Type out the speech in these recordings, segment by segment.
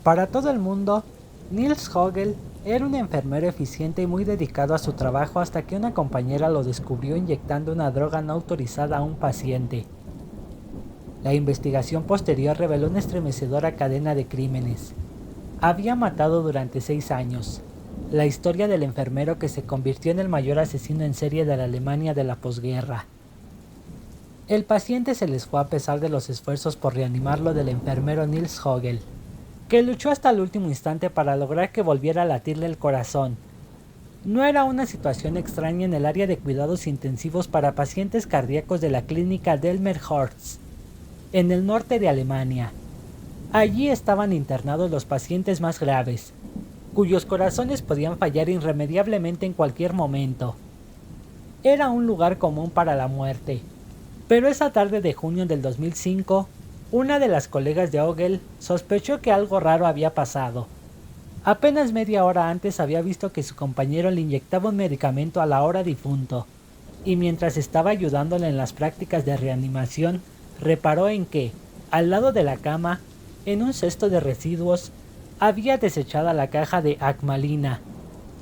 Para todo el mundo, Nils Hogel era un enfermero eficiente y muy dedicado a su trabajo hasta que una compañera lo descubrió inyectando una droga no autorizada a un paciente. La investigación posterior reveló una estremecedora cadena de crímenes. Había matado durante 6 años. La historia del enfermero que se convirtió en el mayor asesino en serie de la Alemania de la posguerra. El paciente se les fue a pesar de los esfuerzos por reanimarlo del enfermero Nils Hogel, que luchó hasta el último instante para lograr que volviera a latirle el corazón. No era una situación extraña en el área de cuidados intensivos para pacientes cardíacos de la clínica Delmenhorst, en el norte de Alemania. Allí estaban internados los pacientes más graves, cuyos corazones podían fallar irremediablemente en cualquier momento. Era un lugar común para la muerte. Pero esa tarde de junio del 2005, una de las colegas de Hogel sospechó que algo raro había pasado. Apenas media hora antes había visto que su compañero le inyectaba un medicamento a la hora difunto, y mientras estaba ayudándole en las prácticas de reanimación, reparó en que, al lado de la cama, en un cesto de residuos, había desechada la caja de Acmalina,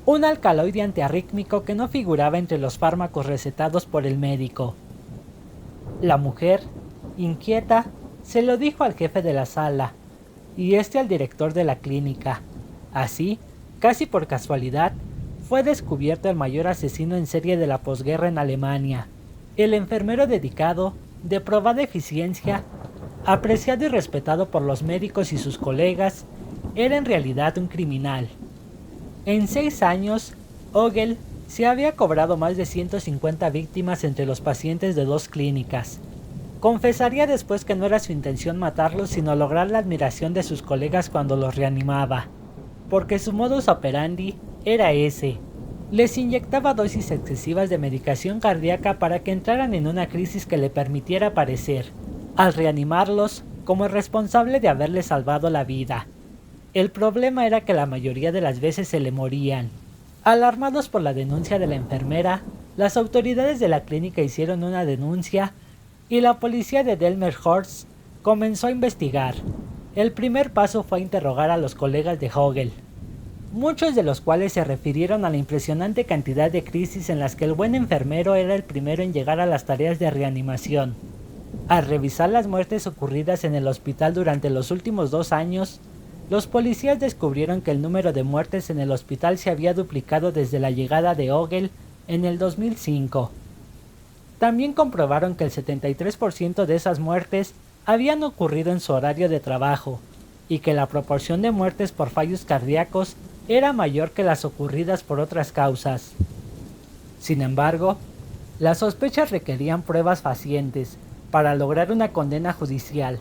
un alcaloide antiarrítmico que no figuraba entre los fármacos recetados por el médico. La mujer, inquieta, se lo dijo al jefe de la sala, y este al director de la clínica. Así, casi por casualidad, fue descubierto el mayor asesino en serie de la posguerra en Alemania. El enfermero dedicado, de probada eficiencia, apreciado y respetado por los médicos y sus colegas, era en realidad un criminal. En 6 años, Hogel se había cobrado más de 150 víctimas entre los pacientes de 2 clínicas. Confesaría después que no era su intención matarlos, sino lograr la admiración de sus colegas cuando los reanimaba, porque su modus operandi era ese. Les inyectaba dosis excesivas de medicación cardíaca para que entraran en una crisis que le permitiera aparecer, al reanimarlos, como el responsable de haberles salvado la vida. El problema era que la mayoría de las veces se le morían. Alarmados por la denuncia de la enfermera, las autoridades de la clínica hicieron una denuncia y la policía de Delmenhorst comenzó a investigar. El primer paso fue interrogar a los colegas de Hogel, muchos de los cuales se refirieron a la impresionante cantidad de crisis en las que el buen enfermero era el primero en llegar a las tareas de reanimación. Al revisar las muertes ocurridas en el hospital durante los últimos 2 años, los policías descubrieron que el número de muertes en el hospital se había duplicado desde la llegada de Hogel en el 2005. También comprobaron que el 73% de esas muertes habían ocurrido en su horario de trabajo, y que la proporción de muertes por fallos cardíacos era mayor que las ocurridas por otras causas. Sin embargo, las sospechas requerían pruebas fehacientes para lograr una condena judicial,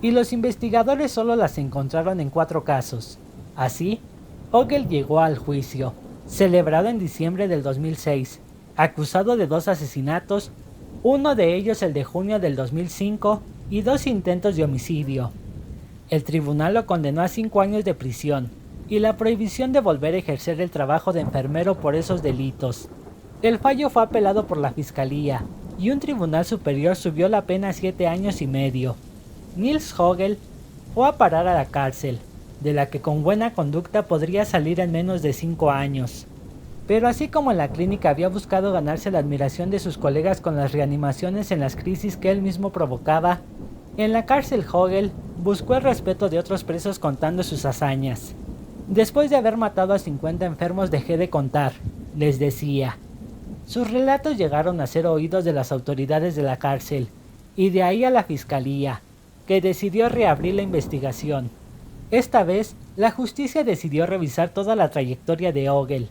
y los investigadores solo las encontraron en 4 casos. Así, Hogel llegó al juicio, celebrado en diciembre del 2006, acusado de 2 asesinatos, uno de ellos el de junio del 2005 y 2 intentos de homicidio. El tribunal lo condenó a 5 años de prisión y la prohibición de volver a ejercer el trabajo de enfermero por esos delitos. El fallo fue apelado por la fiscalía y un tribunal superior subió la pena a 7 años y medio. Nils Hogel fue a parar a la cárcel, de la que con buena conducta podría salir en menos de 5 años. Pero así como en la clínica había buscado ganarse la admiración de sus colegas con las reanimaciones en las crisis que él mismo provocaba, en la cárcel Hogel buscó el respeto de otros presos contando sus hazañas. Después de haber matado a 50 enfermos dejé de contar, les decía. Sus relatos llegaron a ser oídos de las autoridades de la cárcel, y de ahí a la fiscalía, que decidió reabrir la investigación. Esta vez, la justicia decidió revisar toda la trayectoria de Hogel,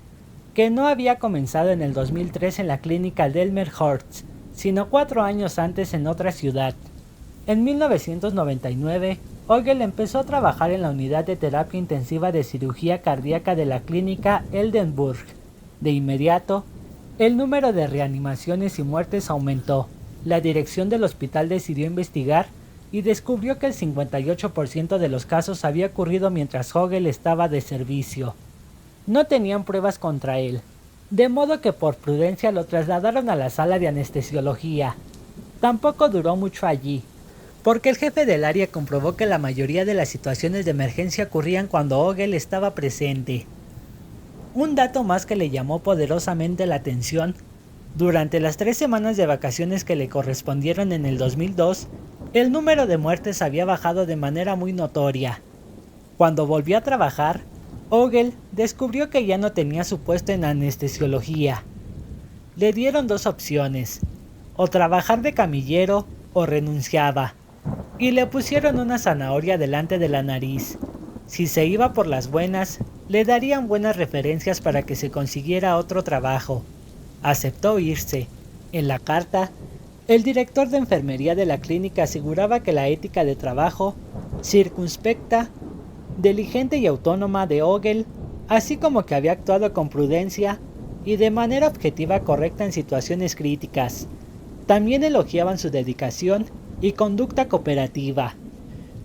que no había comenzado en el 2003 en la clínica Delmenhorst, sino 4 años antes en otra ciudad. En 1999, Hogel empezó a trabajar en la unidad de terapia intensiva de cirugía cardíaca de la clínica Eldenburg. De inmediato, el número de reanimaciones y muertes aumentó. La dirección del hospital decidió investigar y descubrió que el 58% de los casos había ocurrido mientras Hogel estaba de servicio. No tenían pruebas contra él, de modo que por prudencia lo trasladaron a la sala de anestesiología. Tampoco duró mucho allí. porque el jefe del área comprobó que la mayoría de las situaciones de emergencia ocurrían cuando Ogle estaba presente. Un dato más que le llamó poderosamente la atención: durante las 3 semanas de vacaciones que le correspondieron en el 2002, el número de muertes había bajado de manera muy notoria. Cuando volvió a trabajar, Ogle descubrió que ya no tenía su puesto en anestesiología. Le dieron 2 opciones: o trabajar de camillero o renunciaba, y le pusieron una zanahoria delante de la nariz. Si se iba por las buenas, le darían buenas referencias para que se consiguiera otro trabajo. Aceptó irse. En la carta, el director de enfermería de la clínica aseguraba que la ética de trabajo, circunspecta, diligente y autónoma de Ogle, así como que había actuado con prudencia y de manera objetiva correcta en situaciones críticas. También elogiaban su dedicación y conducta cooperativa.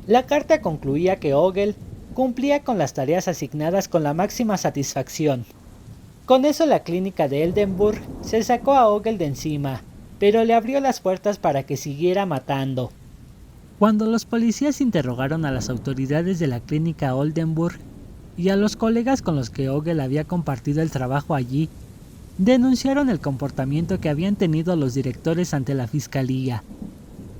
La carta concluía que Ogle cumplía con las tareas asignadas con la máxima satisfacción. Con eso la clínica de Oldenburg se sacó a Ogle de encima, pero le abrió las puertas para que siguiera matando. Cuando los policías interrogaron a las autoridades de la clínica Oldenburg y a los colegas con los que Ogle había compartido el trabajo allí, denunciaron el comportamiento que habían tenido los directores ante la fiscalía.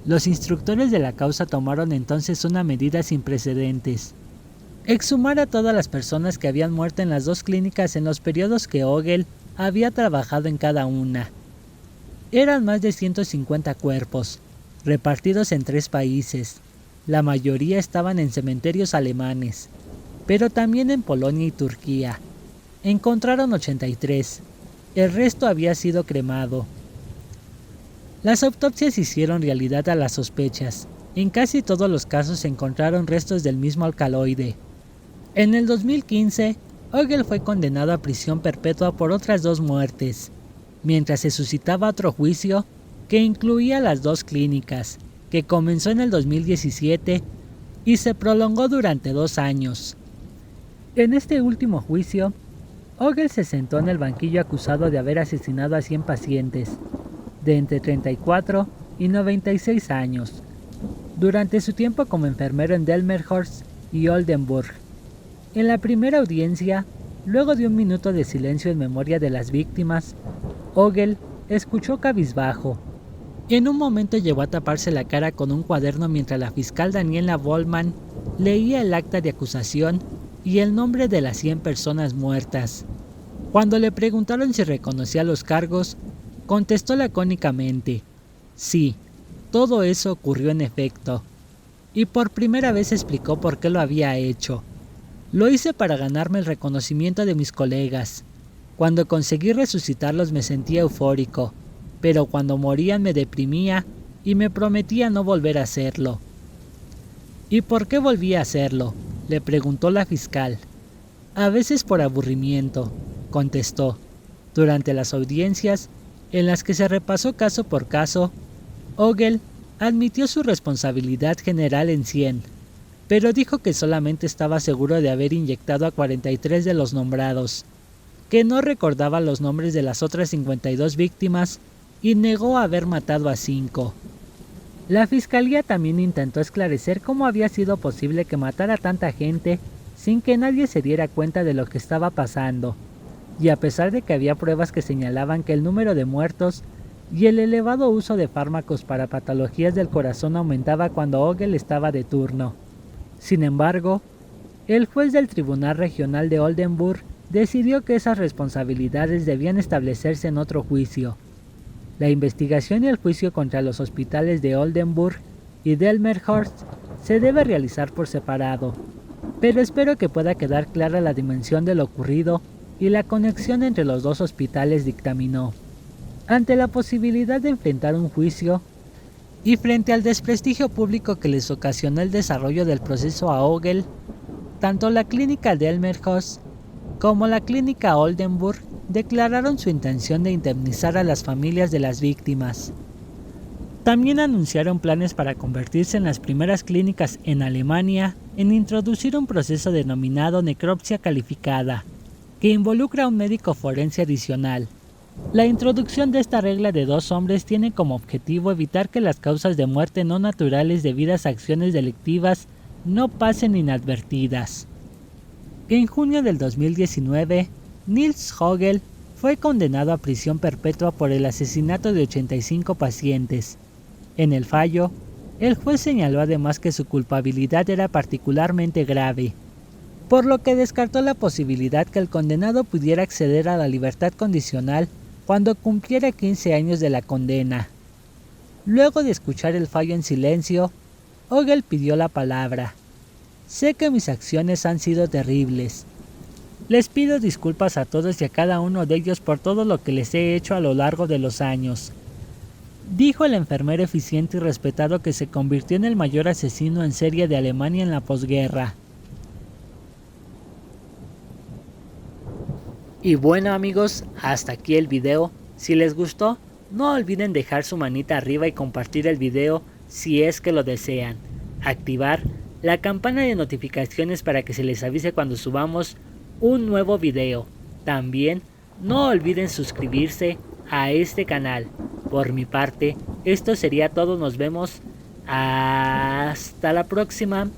Los instructores de la causa tomaron entonces una medida sin precedentes: exhumar a todas las personas que habían muerto en las 2 clínicas en los periodos que Ogle había trabajado en cada una. Eran más de 150 cuerpos, repartidos en 3 países. La mayoría estaban en cementerios alemanes, pero también en Polonia y Turquía. Encontraron 83, el resto había sido cremado. Las autopsias hicieron realidad a las sospechas. En casi todos los casos se encontraron restos del mismo alcaloide. En el 2015, Ogle fue condenado a prisión perpetua por otras 2 muertes, mientras se suscitaba otro juicio que incluía las 2 clínicas, que comenzó en el 2017 y se prolongó durante 2 años. En este último juicio, Ogle se sentó en el banquillo acusado de haber asesinado a 100 pacientes, de entre 34 y 96 años, durante su tiempo como enfermero en Delmenhorst y Oldenburg. En la primera audiencia, luego de un minuto de silencio en memoria de las víctimas, Ogle escuchó cabizbajo. En un momento llegó a taparse la cara con un cuaderno mientras la fiscal Daniela Bollmann leía el acta de acusación y el nombre de las 100 personas muertas. Cuando le preguntaron si reconocía los cargos, contestó lacónicamente: sí, todo eso ocurrió en efecto. Y por primera vez explicó por qué lo había hecho. Lo hice para ganarme el reconocimiento de mis colegas. Cuando conseguí resucitarlos me sentía eufórico, pero cuando morían me deprimía y me prometía no volver a hacerlo. ¿Y por qué volví a hacerlo?, le preguntó la fiscal. A veces por aburrimiento, contestó. Durante las audiencias, en las que se repasó caso por caso, Ogle admitió su responsabilidad general en 100, pero dijo que solamente estaba seguro de haber inyectado a 43 de los nombrados, que no recordaba los nombres de las otras 52 víctimas y negó haber matado a 5. La fiscalía también intentó esclarecer cómo había sido posible que matara a tanta gente sin que nadie se diera cuenta de lo que estaba pasando, y a pesar de que había pruebas que señalaban que el número de muertos y el elevado uso de fármacos para patologías del corazón aumentaba cuando Ogle estaba de turno. Sin embargo, el juez del Tribunal Regional de Oldenburg decidió que esas responsabilidades debían establecerse en otro juicio. La investigación y el juicio contra los hospitales de Oldenburg y Delmenhorst se debe realizar por separado, pero espero que pueda quedar clara la dimensión de lo ocurrido y la conexión entre los 2 hospitales, dictaminó. Ante la posibilidad de enfrentar un juicio y frente al desprestigio público que les ocasionó el desarrollo del proceso a Ogle, tanto la clínica Delmenhorst como la clínica Oldenburg declararon su intención de indemnizar a las familias de las víctimas. También anunciaron planes para convertirse en las primeras clínicas en Alemania en introducir un proceso denominado necropsia calificada, que involucra a un médico forense adicional. La introducción de esta regla de 2 hombres tiene como objetivo evitar que las causas de muerte no naturales debidas a acciones delictivas no pasen inadvertidas. En junio del 2019, Nils Hogel fue condenado a prisión perpetua por el asesinato de 85 pacientes. En el fallo, el juez señaló además que su culpabilidad era particularmente grave, por lo que descartó la posibilidad que el condenado pudiera acceder a la libertad condicional cuando cumpliera 15 años de la condena. Luego de escuchar el fallo en silencio, Hogel pidió la palabra. Sé que mis acciones han sido terribles. Les pido disculpas a todos y a cada uno de ellos por todo lo que les he hecho a lo largo de los años, dijo el enfermero eficiente y respetado que se convirtió en el mayor asesino en serie de Alemania en la posguerra. Y bueno amigos, hasta aquí el video. Si les gustó, no olviden dejar su manita arriba y compartir el video si es que lo desean. Activar la campana de notificaciones para que se les avise cuando subamos un nuevo video. También no olviden suscribirse a este canal. Por mi parte, esto sería todo. Nos vemos hasta la próxima.